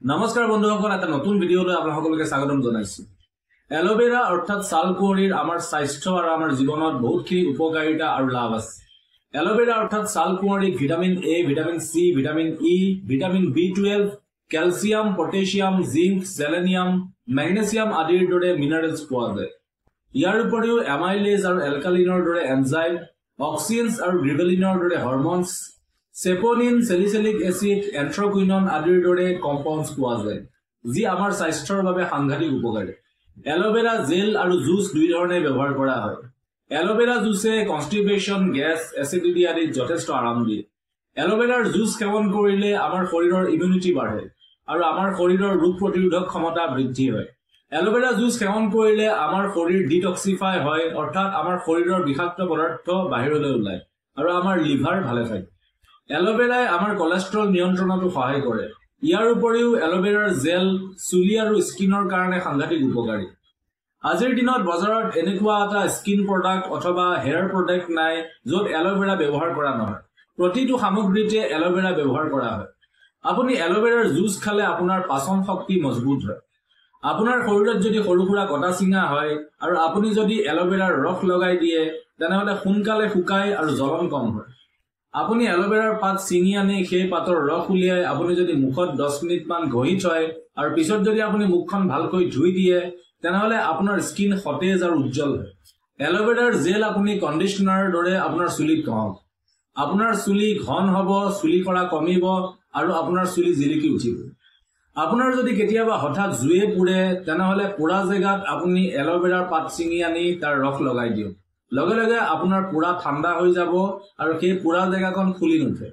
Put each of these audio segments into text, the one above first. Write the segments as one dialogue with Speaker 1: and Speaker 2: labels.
Speaker 1: নমস্কাৰ বন্ধুসকল, এটা নতুন ভিডিঅলৈ আপোনালোকলৈ স্বাগতম জনাইছো। এলোভেৰা অৰ্থাৎ ছালকুঁৱৰীৰ আমাৰ স্বাস্থ্য আৰু আমাৰ জীৱনত বহুতখিনি উপকাৰিতা আৰু লাভ আছে। এলোভেৰা অৰ্থাৎ ছালকুঁৱৰীত vitamin A, vitamin C, vitamin E, vitamin B12, calcium, potassium, zinc, selenium, magnesium আদিৰ দৰে মিনাৰেলছ পোৱা যায়। ইয়াৰ উপৰিও এমাইলেজ আৰু এলকালিনৰ দৰে এনজাইম, অক্সিনছ আৰু গ্লিবেলিনৰ দৰে হৰমনছ, সেপোনিন, সেলিসিলিক এসিড, এন্থ্ৰকুইনন আদিৰ দৰে কম্পাউণ্ডছ পোৱা যায়, যি আমাৰ স্বাস্থ্যৰ বাবে সাংঘাতিক উপকাৰী। এলোভেৰা জেল আৰু জুচ দুই ধৰণে ব্যৱহাৰ কৰা হয়। এলোভেৰা জুচে কনষ্টিপেশ্যন, গেছ, এচিডিটি আদিত যথেষ্ট আৰাম দিয়ে। এলোভেৰাৰ জুচ সেৱন কৰিলে আমাৰ শৰীৰৰ ইমিউনিটি বাঢ়ে আৰু আমাৰ শৰীৰৰ ৰোগ প্ৰতিৰোধক ক্ষমতা বৃদ্ধি হয়। এলোভেৰা জুচ সেৱন কৰিলে আমাৰ শৰীৰ ডিটক্সিফাই হয়, অৰ্থাৎ আমাৰ শৰীৰৰ বিষাক্ত পদাৰ্থ বাহিৰলৈ ওলায় আৰু আমাৰ লিভাৰ ভালে থাকে। এলোভেৰাই আমাৰ কলেষ্ট্ৰল নিয়ন্ত্ৰণতো সহায় কৰে। ইয়াৰ উপৰিও এলোভেৰাৰ জেল চুলি আৰু স্কিনৰ কাৰণে সাংঘাতিক উপকাৰী। আজিৰ দিনত বজাৰত এনেকুৱা এটা স্কিন প্ৰডাক্ট অথবা হেয়াৰ প্ৰডাক্ট নাই য'ত এলোভেৰা ব্যৱহাৰ কৰা নহয়। প্ৰতিটো সামগ্ৰীতে এলোভেৰা ব্যৱহাৰ কৰা হয়। আপুনি এলোভেৰাৰ জুচ খালে আপোনাৰ পাচন শক্তি মজবুত হয়। আপোনাৰ শৰীৰত যদি সৰু সুৰা কটা চিঙা হয় আৰু আপুনি যদি এলোভেৰাৰ ৰস লগাই দিয়ে, তেনেহলে সোনকালে শুকায় আৰু জ্বলন কম হয়। আপুনি এলোভেৰাৰ পাত ছিঙি আনি সেই পাতৰ ৰস উলিয়াই আপুনি যদি মুখত 10 মিনিটমান ঘঁহি থয় আৰু পিছত যদি আপুনি মুখখন ভালকৈ ধুই দিয়ে, তেনেহলে আপোনাৰ স্কিন সতেজ আৰু উজ্জ্বল হয়। এলোভেৰাৰ জেল আপুনি কণ্ডিচনাৰৰ দৰে আপোনাৰ চুলিত ঘঁহক। আপোনাৰ চুলি ঘন হ'ব, চুলি সৰা কমিব আৰু আপোনাৰ চুলি জিলিকি উঠিব। আপোনাৰ যদি কেতিয়াবা হঠাৎ জুয়ে পুৰে, তেনেহলে পুৰা জেগাত আপুনি এলোভেৰাৰ পাত ছিঙি আনি তাৰ ৰস লগাই দিয়ক। লগে লগে আপোনাৰ পুৰা ঠাণ্ডা হৈ যাব আৰু সেই পুৰা জেগাখন ফুলি নুঠে।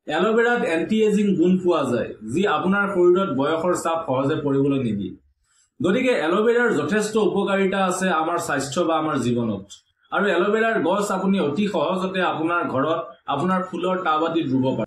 Speaker 1: এলোভেৰাত এন্টি এজিং গুণ পোৱা যায়, যি আপোনাৰ শৰীৰত বয়সৰ চাপ সহজে পৰিবলৈ নিদিয়ে। গতিকে এলোভেৰাৰ যথেষ্ট উপকাৰিতা আছে আমাৰ স্বাস্থ্য বা আমাৰ জীৱনত। আৰু এলোভেৰাৰ গছ আপুনি অতি সহজতে আপোনাৰ ঘৰত আপোনাৰ ফুলৰ টাব আদিত ৰুব পাৰে।